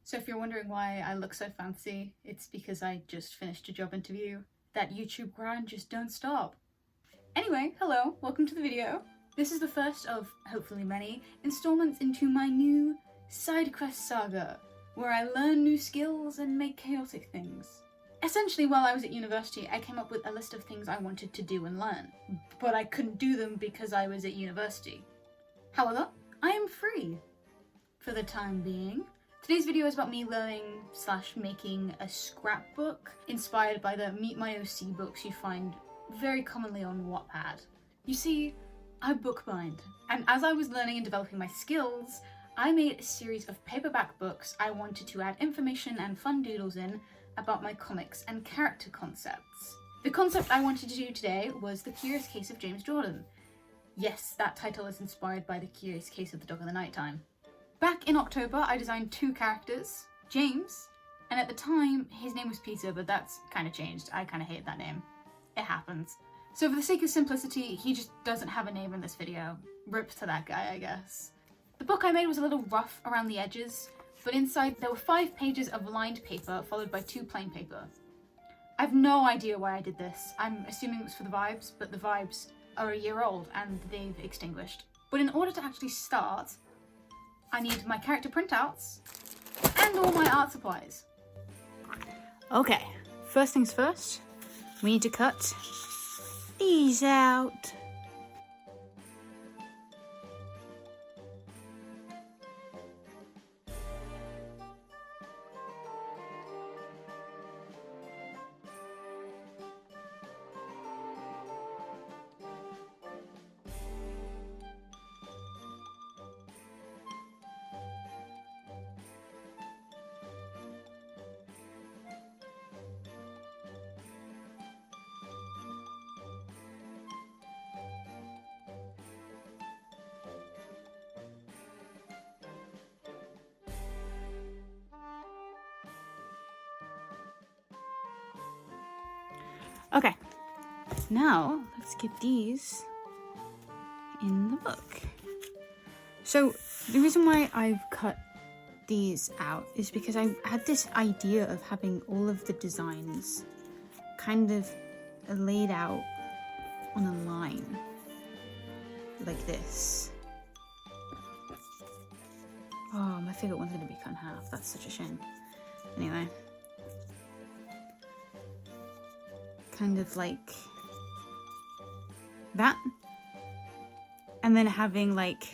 So if you're wondering why I look so fancy, it's because I just finished a job interview. That YouTube grind just don't stop. Anyway, hello, welcome to the video. This is the first of, hopefully many, installments into my new side quest saga, where I learn new skills and make chaotic things. Essentially, while I was at university, I came up with a list of things I wanted to do and learn, but I couldn't do them because I was at university. However, I am free for the time being. Today's video is about me learning / making a scrapbook inspired by the Meet My OC books you find very commonly on Wattpad. You see, I bookbind, and as I was learning and developing my skills, I made a series of paperback books I wanted to add information and fun doodles in about my comics and character concepts. The concept I wanted to do today was The Curious Case of James Jordan. Yes, that title is inspired by The Curious Case of the Dog in the Nighttime. Back in October, I designed 2 characters, James, and at the time, his name was Peter, but that's kind of changed. I kind of hate that name. It happens. So for the sake of simplicity, he just doesn't have a name in this video. Rip to that guy, I guess. The book I made was a little rough around the edges, but inside there were 5 pages of lined paper followed by 2 plain paper. I have no idea why I did this. I'm assuming it was for the vibes, but the vibes are a year old and they've extinguished. But in order to actually start, I need my character printouts and all my art supplies. Okay, first things first, we need to cut these out. Okay, now let's get these in the book. So the reason why I've cut these out is because I had this idea of having all of the designs kind of laid out on a line like this. Oh, my favorite one's gonna be cut in half. That's such a shame. Anyway. Kind of like that, and then having like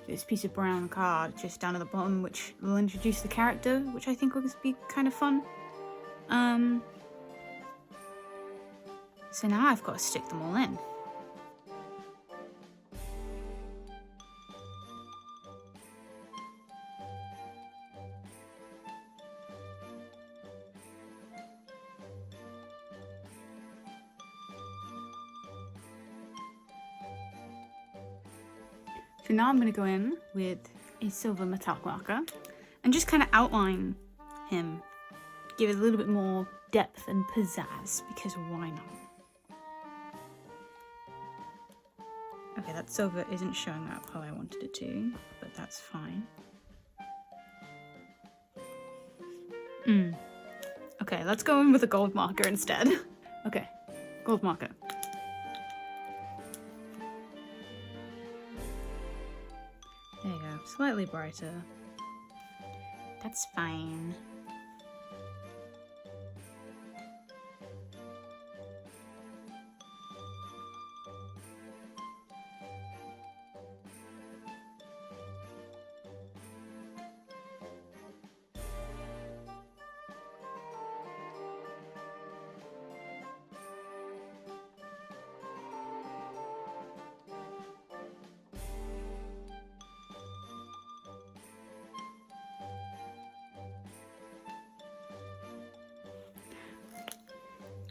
this piece of brown card just down at the bottom which will introduce the character, which I think will be kind of fun. So now I've got to stick them all in. So now I'm going to go in with a silver metallic marker and just kind of outline him. Give it a little bit more depth and pizzazz, because why not? Okay, that silver isn't showing up how I wanted it to, but that's fine. Okay, let's go in with a gold marker instead. Okay, gold marker. There you go, slightly brighter. That's fine.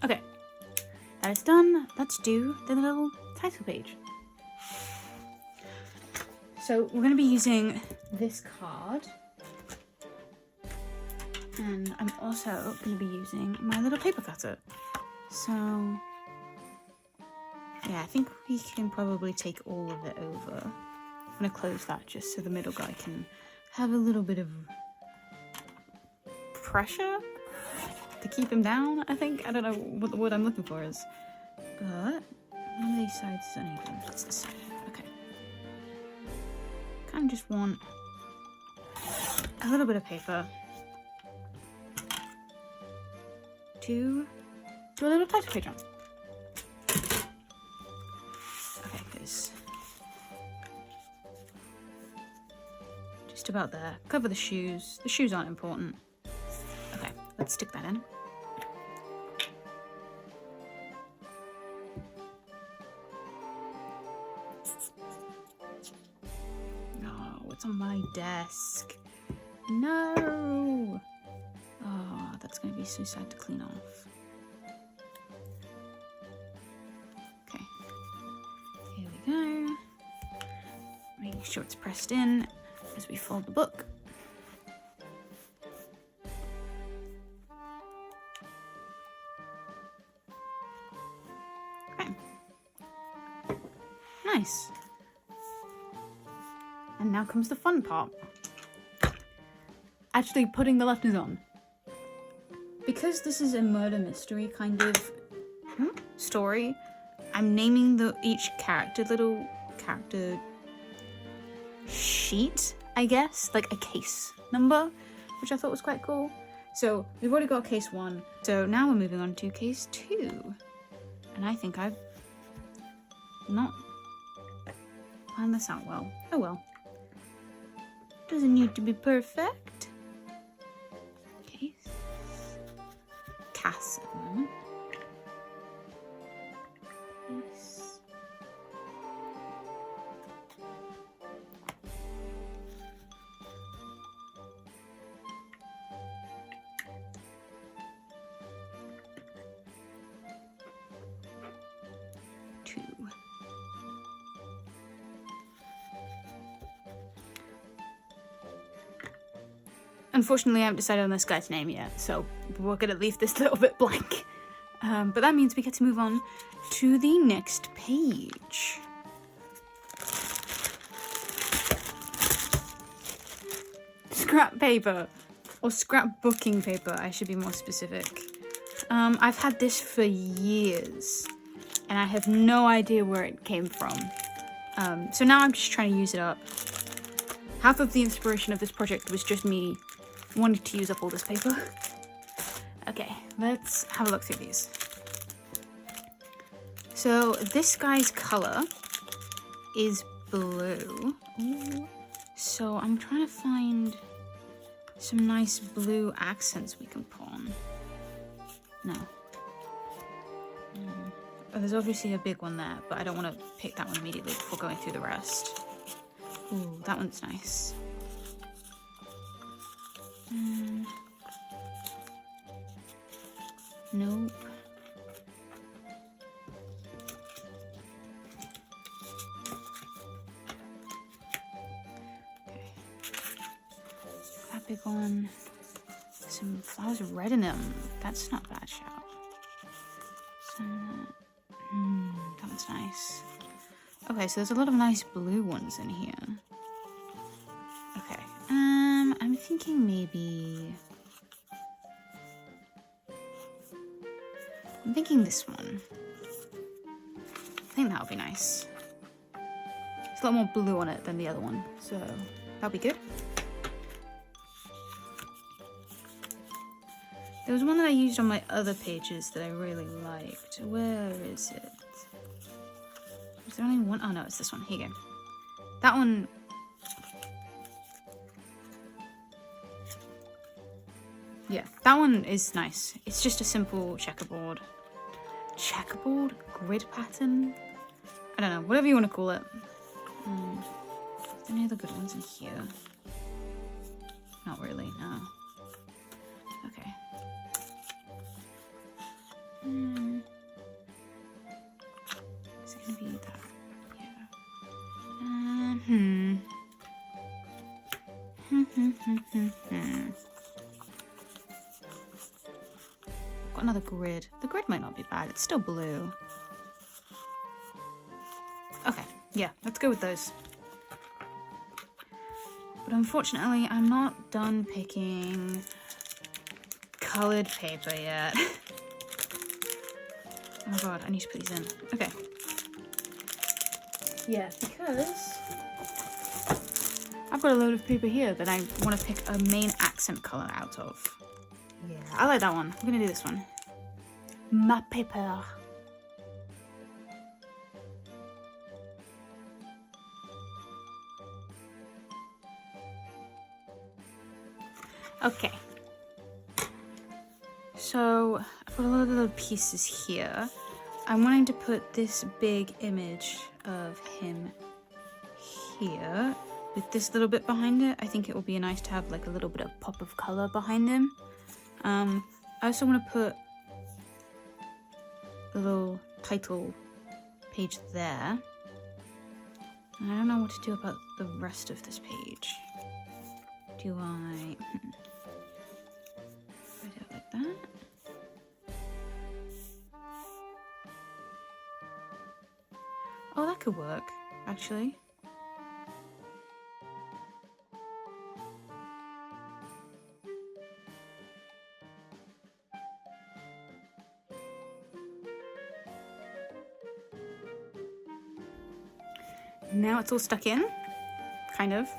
Okay, that is done. Let's do the little title page. So we're going to be using this card, and I'm also going to be using my little paper cutter. So yeah, I think we can probably take all of it over. I'm going to close that just so the middle guy can have a little bit of pressure to keep him down, I think. I don't know what the word I'm looking for is. But one of these sides is uneven. That's this side. Okay. Kind of just want a little bit of paper to do a little title page on. Okay, because just about there. Cover the shoes. The shoes aren't important. Okay, let's stick that in. Oh, it's on my desk. No! Oh, that's going to be so sad to clean off. Okay. Here we go. Making sure it's pressed in as we fold the book. Okay. Nice. And now comes the fun part. Actually putting the letters on. Because this is a murder mystery kind of story, I'm naming each character little character sheet, I guess, like a case number, which I thought was quite cool. So we've already got case 1, so now we're moving on to case 2. And I think I've not planned this out well. Oh well. Doesn't need to be perfect. Case. Cass at the moment. Case. Unfortunately, I haven't decided on this guy's name yet, so we're gonna leave this little bit blank. But that means we get to move on to the next page. Scrap paper, or scrapbooking paper, I should be more specific. I've had this for years, and I have no idea where it came from. So now I'm just trying to use it up. Half of the inspiration of this project was just me wanting to use up all this paper. Okay, let's have a look through these. So this guy's color is blue. Ooh. So I'm trying to find some nice blue accents we can put on. No. Oh, there's obviously a big one there, but I don't want to pick that one immediately before going through the rest. Ooh, that one's nice. Nope. Okay. That big one. Some flowers of red in them. That's not a bad shout. That one's nice. Okay, so there's a lot of nice blue ones in here. Okay. I'm thinking maybe... I'm thinking this one. I think that'll be nice. There's a lot more blue on it than the other one, so that'll be good. There was one that I used on my other pages that I really liked. Where is it? Is there only one? Oh no, it's this one. Here you go. That one... Yeah, that one is nice. It's just a simple checkerboard. Checkerboard? Grid pattern? I don't know, whatever you want to call it. Any other good ones in here? Not really, no. Okay. Is it gonna be that? Yeah. Got another grid. The grid might not be bad. It's still blue. Okay, yeah, let's go with those. But unfortunately, I'm not done picking colored paper yet. Oh my god, I need to put these in. Okay. Yeah, because I've got a load of paper here that I want to pick a main accent color out of. Yeah, I like that one. We're gonna do this one. Ma paper. Okay. So I've got a lot of little pieces here. I'm wanting to put this big image of him here with this little bit behind it. I think it will be nice to have like a little bit of pop of color behind him. I also want to put a little title page there. And I don't know what to do about the rest of this page. Do I do it like that? Oh, that could work, actually. Now it's all stuck in, kind of.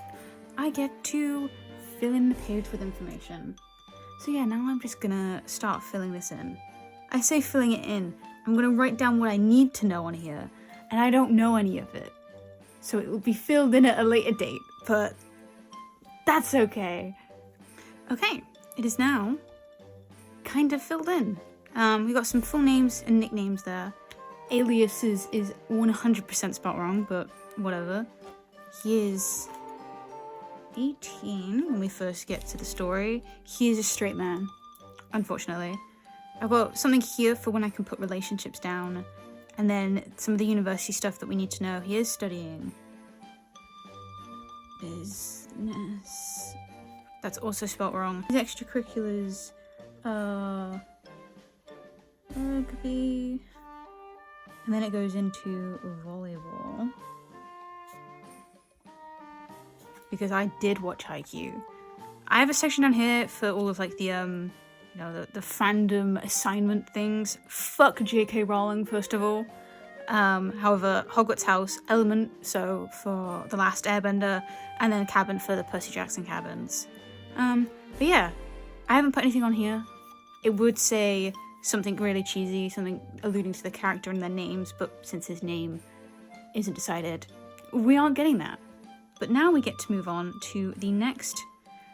I get to fill in the page with information. So yeah, now I'm just gonna start filling this in. I say filling it in, I'm gonna write down what I need to know on here, and I don't know any of it. So it will be filled in at a later date, but that's okay. Okay, it is now kind of filled in. We got some full names and nicknames there. Aliases is 100% spelled wrong, but whatever. He is 18 when we first get to the story. He is a straight man, unfortunately. I've got something here for when I can put relationships down, and then some of the university stuff that we need to know. He is studying business. That's also spelled wrong. His extracurriculars are rugby, and then it goes into volleyball. Because I did watch Haikyuu. I have a section down here for all of like the the fandom assignment things. Fuck J.K. Rowling, first of all. However, Hogwarts House, Element, so for The Last Airbender, and then Cabin for the Percy Jackson cabins. But yeah, I haven't put anything on here. It would say something really cheesy, something alluding to the character and their names, but since his name isn't decided, we aren't getting that. But now we get to move on to the next,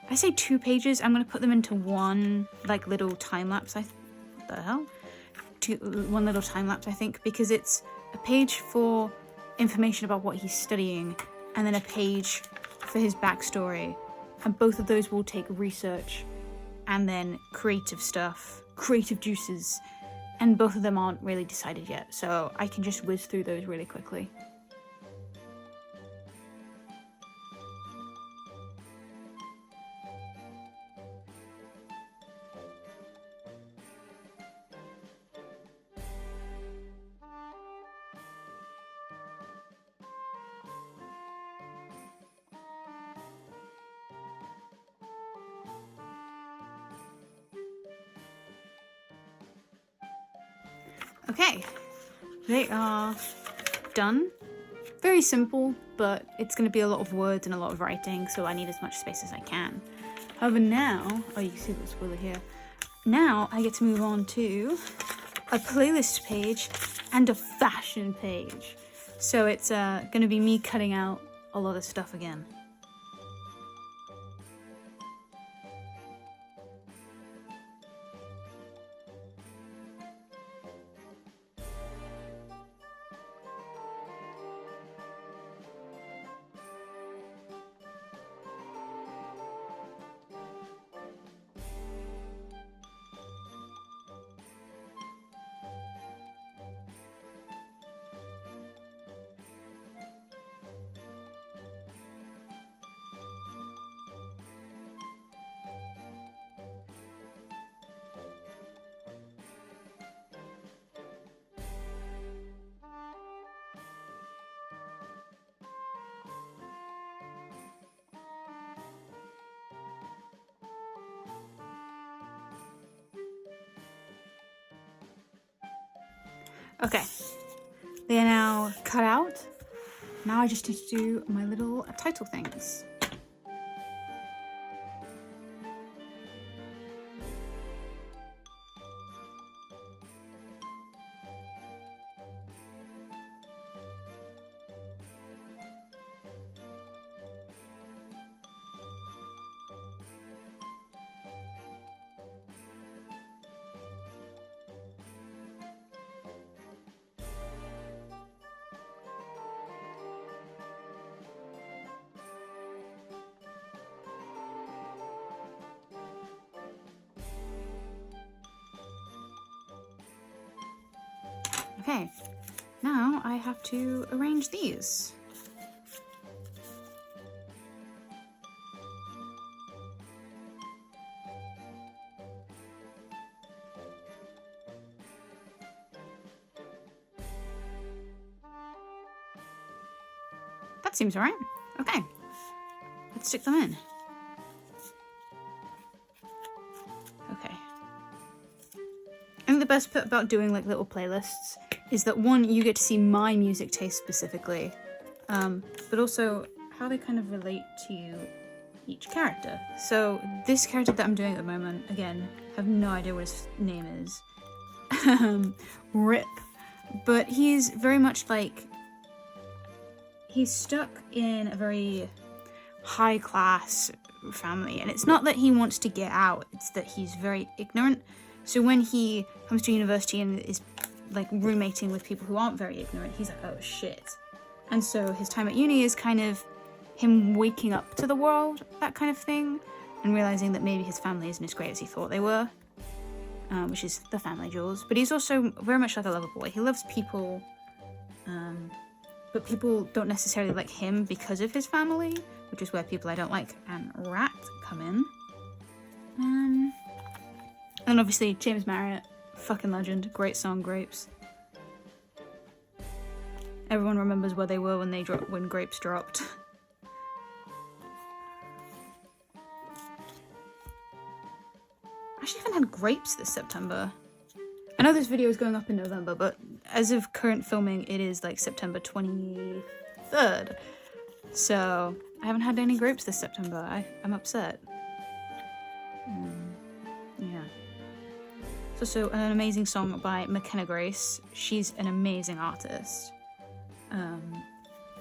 I say 2 pages, I'm going to put them into one, like, little time-lapse, what the hell? One little time-lapse, I think, because it's a page for information about what he's studying, and then a page for his backstory, and both of those will take research, and then creative stuff, creative juices, and both of them aren't really decided yet, so I can just whiz through those really quickly. Okay, they are done. Very simple, but it's going to be a lot of words and a lot of writing, so I need as much space as I can. However, now, oh, you can see the spoiler here. Now I get to move on to a playlist page and a fashion page. So it's going to be me cutting out a lot of stuff again. Okay, they are now cut out. Now I just need to do my little title things. Okay, now I have to arrange these. That seems alright. Okay, let's stick them in. Okay. I think the best bit about doing like little playlists is that one, you get to see my music taste specifically, but also how they kind of relate to each character. So this character that I'm doing at the moment, again, have no idea what his name is. Rip. But he's very much like, he's stuck in a very high class family, and it's not that he wants to get out, it's that he's very ignorant. So when he comes to university and is like roommating with people who aren't very ignorant, he's like, oh shit. And so his time at uni is kind of him waking up to the world, that kind of thing, and realizing that maybe his family isn't as great as he thought they were, which is the family jewels. But he's also very much like a lover boy. He loves people, but people don't necessarily like him because of his family, which is where People I Don't Like and Rat come in. And obviously James Marriott, fucking legend, great song, Grapes. Everyone remembers where they were when Grapes dropped. I actually haven't had Grapes this September. I know this video is going up in November, but as of current filming, it is like September 23rd. So I haven't had any Grapes this September. I'm upset. Yeah. It's also an amazing song by McKenna Grace. She's an amazing artist.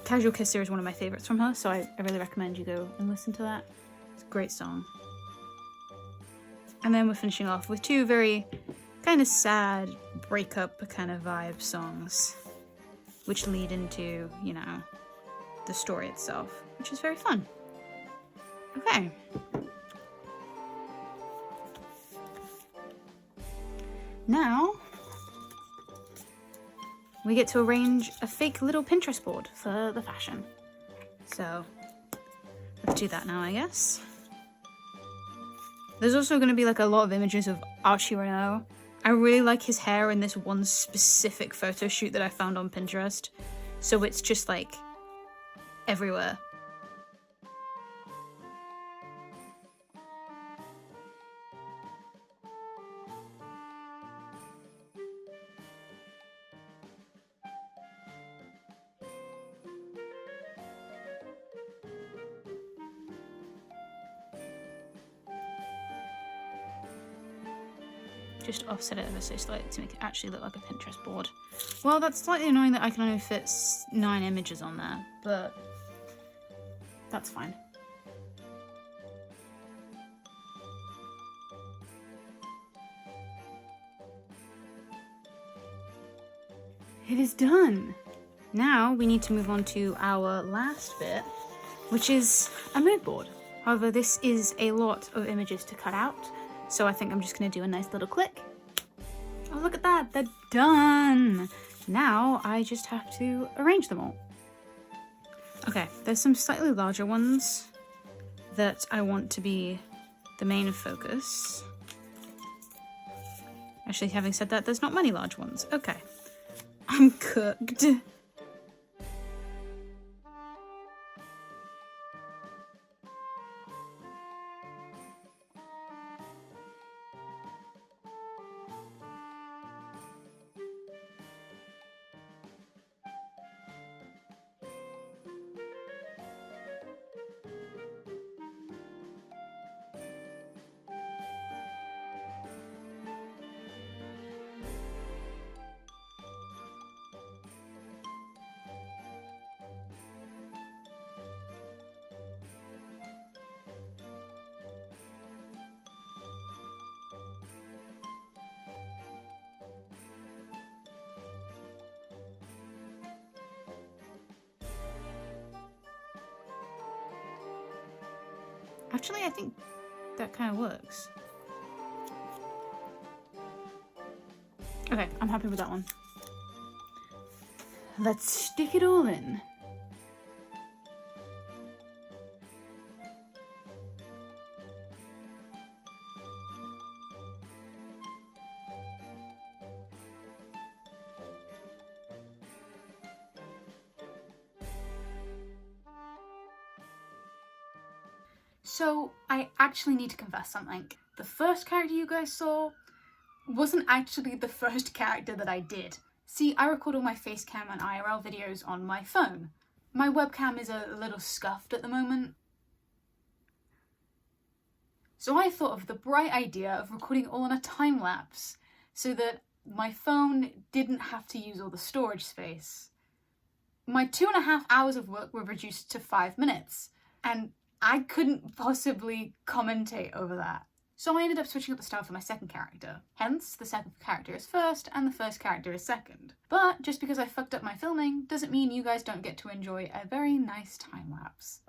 Casual Kisser is one of my favorites from her, so I really recommend you go and listen to that. It's a great song. And then we're finishing off with two very kind of sad breakup kind of vibe songs, which lead into, you know, the story itself, which is very fun. Okay. Now, we get to arrange a fake little Pinterest board for the fashion. So, let's do that now, I guess. There's also going to be like a lot of images of Archie Renault. I really like his hair in this one specific photo shoot that I found on Pinterest. So it's just like everywhere. Just offset it ever so slightly to make it actually look like a Pinterest board. Well, that's slightly annoying that I can only fit 9 images on there, but that's fine. It is done! Now we need to move on to our last bit, which is a mood board. However, this is a lot of images to cut out, so I think I'm just going to do a nice little click. Oh, look at that, they're done! Now I just have to arrange them all. Okay, there's some slightly larger ones that I want to be the main focus. Actually, having said that, there's not many large ones. Okay. I'm cooked. Actually, I think that kind of works. Okay, I'm happy with that one. Let's stick it all in. So, I actually need to confess something. The first character you guys saw wasn't actually the first character that I did. See, I record all my face cam and IRL videos on my phone. My webcam is a little scuffed at the moment. So I thought of the bright idea of recording it all on a time lapse so that my phone didn't have to use all the storage space. My 2.5 hours of work were reduced to 5 minutes, and I couldn't possibly commentate over that. So I ended up switching up the style for my second character. Hence, the second character is first and the first character is second. But just because I fucked up my filming doesn't mean you guys don't get to enjoy a very nice time lapse.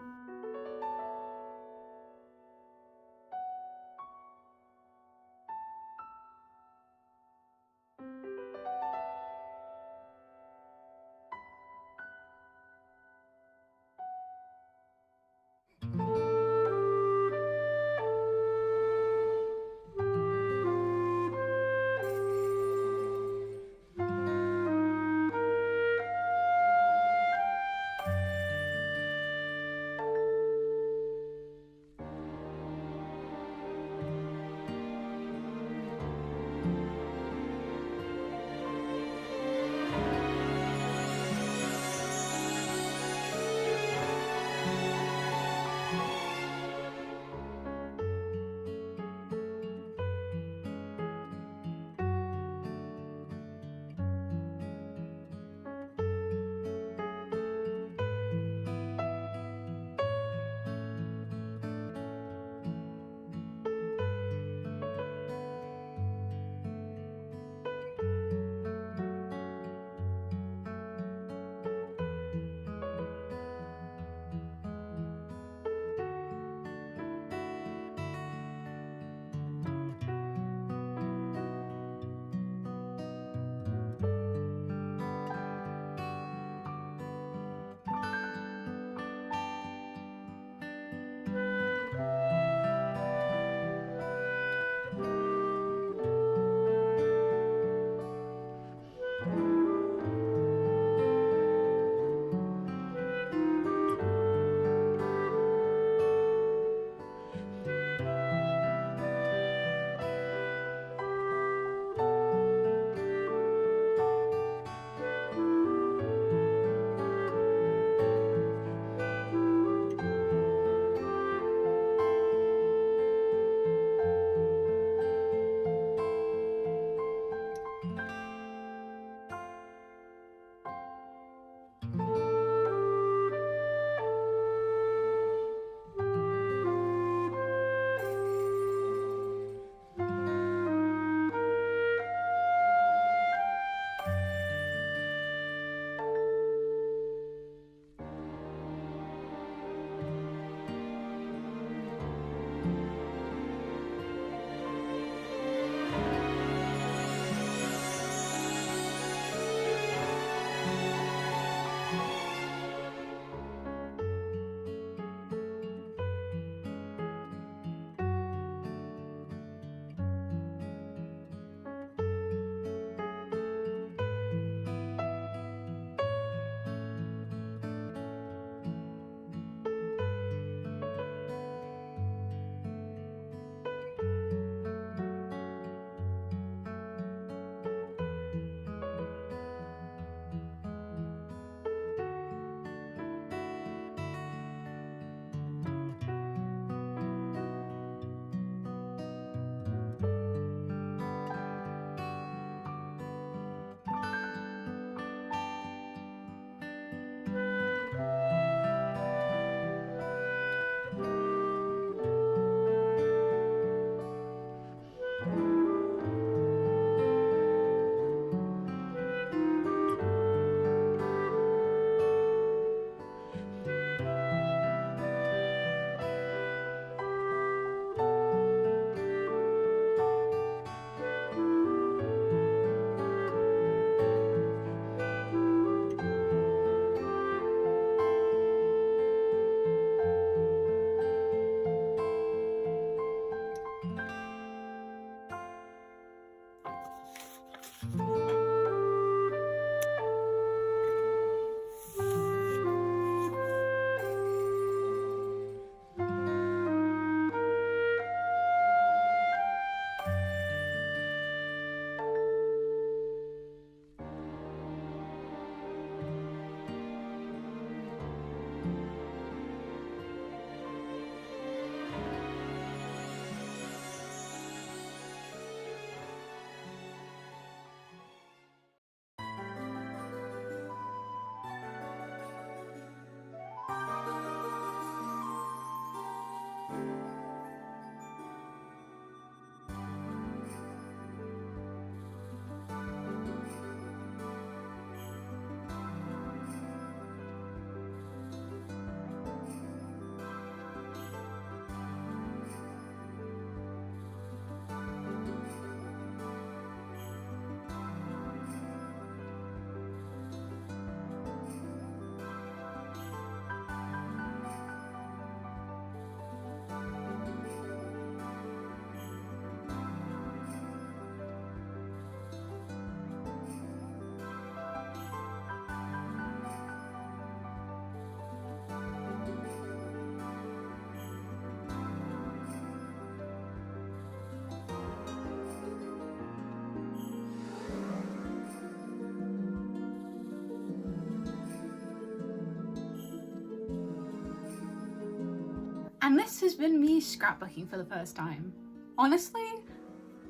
And this has been me scrapbooking for the first time. Honestly,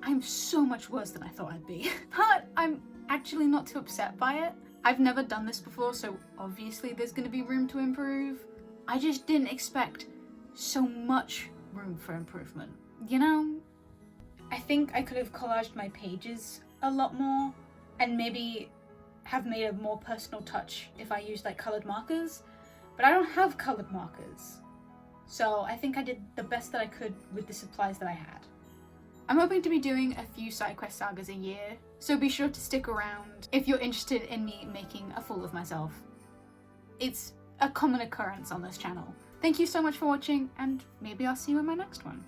I'm so much worse than I thought I'd be. But I'm actually not too upset by it. I've never done this before, so obviously there's gonna be room to improve. I just didn't expect so much room for improvement. You know, I think I could have collaged my pages a lot more and maybe have made a more personal touch if I used like colored markers, but I don't have colored markers. So I think I did the best that I could with the supplies that I had. I'm hoping to be doing a few side quest sagas a year, so be sure to stick around if you're interested in me making a fool of myself. It's a common occurrence on this channel. Thank you so much for watching, and maybe I'll see you in my next one.